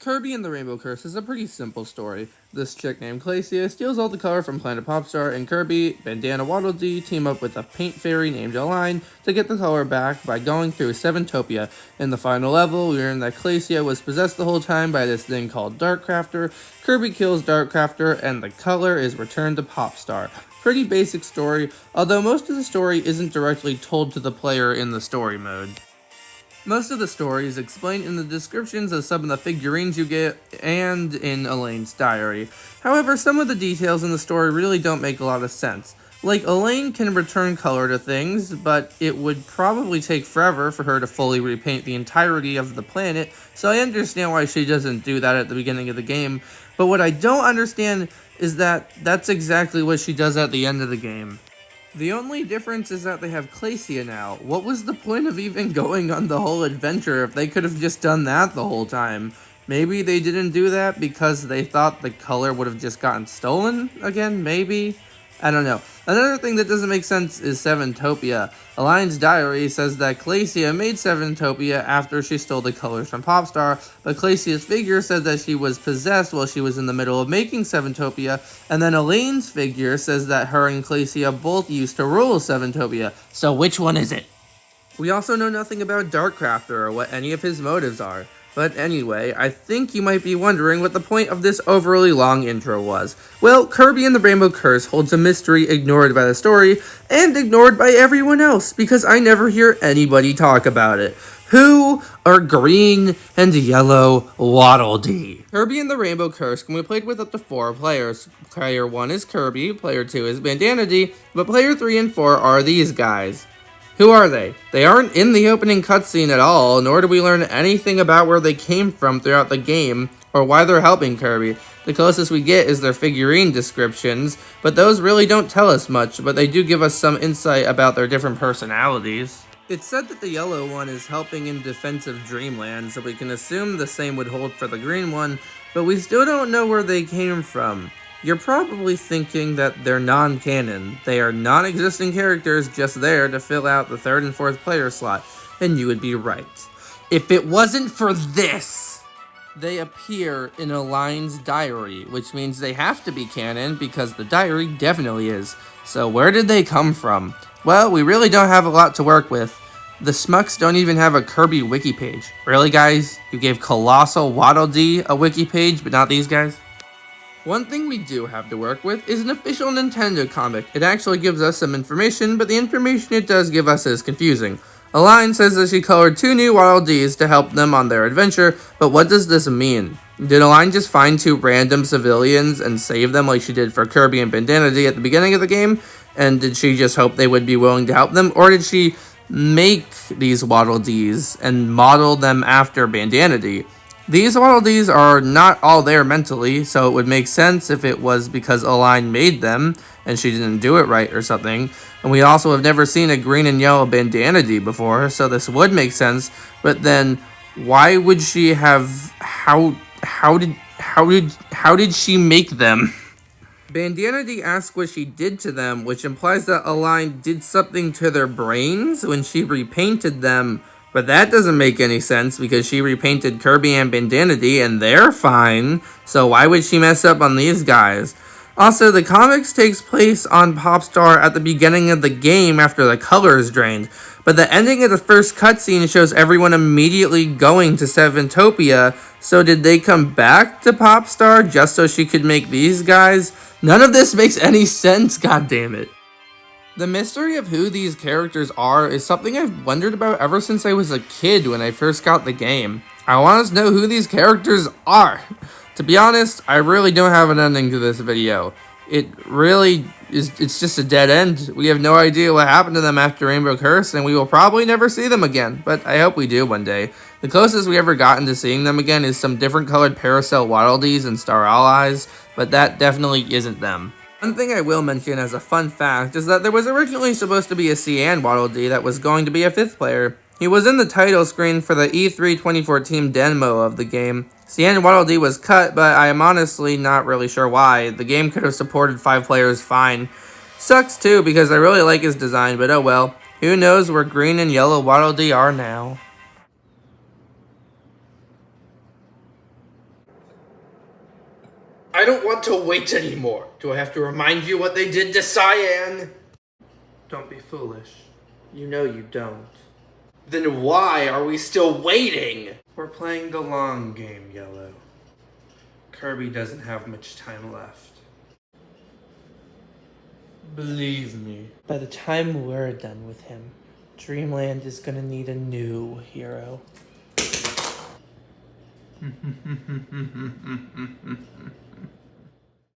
Kirby and the Rainbow Curse is a pretty simple story. This chick named Claycia steals all the color from Planet Popstar, and Kirby, Bandana Waddle Dee team up with a paint fairy named Aline to get the color back by going through Topia. In the final level, we learn that Claycia was possessed the whole time by this thing called Darkcrafter. Kirby kills Darkcrafter, and the color is returned to Popstar. Pretty basic story, although most of the story isn't directly told to the player in the story mode. Most of the story is explained in the descriptions of some of the figurines you get and in Elaine's diary. However, some of the details in the story really don't make a lot of sense. Like, Elaine can return color to things, but it would probably take forever for her to fully repaint the entirety of the planet, so I understand why she doesn't do that at the beginning of the game. But what I don't understand is that that's exactly what she does at the end of the game. The only difference is that they have Claycia now. What was the point of even going on the whole adventure if they could have just done that the whole time? Maybe they didn't do that because they thought the color would have just gotten stolen again, maybe? I don't know. Another thing that doesn't make sense is Topia. Aline's diary says that Claycia made Topia after she stole the colors from Popstar, but Claycia's figure said that she was possessed while she was in the middle of making Topia, and then Elaine's figure says that her and Claycia both used to rule Topia. So which one is it? We also know nothing about Darkcrafter or what any of his motives are. But anyway, I think you might be wondering what the point of this overly long intro was. Well, Kirby and the Rainbow Curse holds a mystery ignored by the story, and ignored by everyone else, because I never hear anybody talk about it. Who are Green and Yellow Waddle Dee? Kirby and the Rainbow Curse can be played with up to 4 players. Player 1 is Kirby, player 2 is Bandana Dee, but player 3 and 4 are these guys. Who are they? They aren't in the opening cutscene at all, nor do we learn anything about where they came from throughout the game, or why they're helping Kirby. The closest we get is their figurine descriptions, but those really don't tell us much, but they do give us some insight about their different personalities. It's said that the yellow one is helping in defense of Dreamland, so we can assume the same would hold for the green one, but we still don't know where they came from. You're probably thinking that they're non-canon. They are non-existing characters just there to fill out the 3rd and 4th player slot, and you would be right. If it wasn't for this, they appear in Aline's diary, which means they have to be canon because the diary definitely is. So where did they come from? Well, we really don't have a lot to work with. The Smucks don't even have a Kirby wiki page. Really, guys? You gave Colossal Waddle Dee a wiki page, but not these guys? One thing we do have to work with is an official Nintendo comic. It actually gives us some information, but the information it does give us is confusing. Aline says that she colored 2 new Waddle Dees to help them on their adventure, but what does this mean? Did Aline just find 2 random civilians and save them like she did for Kirby and Bandana Dee at the beginning of the game? And did she just hope they would be willing to help them? Or did she make these Waddle Dees and model them after Bandana Dee? These Waddle Dees are not all there mentally, so it would make sense if it was because Aline made them and she didn't do it right or something. And we also have never seen a green and yellow Bandana Dee before, so this would make sense. But then, why would she have? How did she make them? Bandana Dee asks what she did to them, which implies that Aline did something to their brains when she repainted them. But that doesn't make any sense because she repainted Kirby and Bandana Dee and they're fine. So why would she mess up on these guys? Also, the comics takes place on Popstar at the beginning of the game after the color is drained. But the ending of the first cutscene shows everyone immediately going to Topia. So did they come back to Popstar just so she could make these guys? None of this makes any sense, goddammit. The mystery of who these characters are is something I've wondered about ever since I was a kid when I first got the game. I want to know who these characters are. To be honest, I really don't have an ending to this video. It really is, it's just a dead end. We have no idea what happened to them after Rainbow Curse, and we will probably never see them again, but I hope we do one day. The closest we ever gotten to seeing them again is some different colored Paracel Waddle Dees and Star Allies, but that definitely isn't them. One thing I will mention as a fun fact is that there was originally supposed to be a Cyan Waddle Dee that was going to be a 5th player. He was in the title screen for the E3 2014 demo of the game. Cyan Waddle Dee was cut, but I am honestly not really sure why. The game could have supported 5 players fine. Sucks too because I really like his design, but oh well. Who knows where Green and Yellow Waddle Dee are now. I don't want to wait anymore. Do I have to remind you what they did to Cyan? Don't be foolish. You know you don't. Then why are we still waiting? We're playing the long game, Yellow. Kirby doesn't have much time left. Believe me. By the time we're done with him, Dreamland is gonna need a new hero.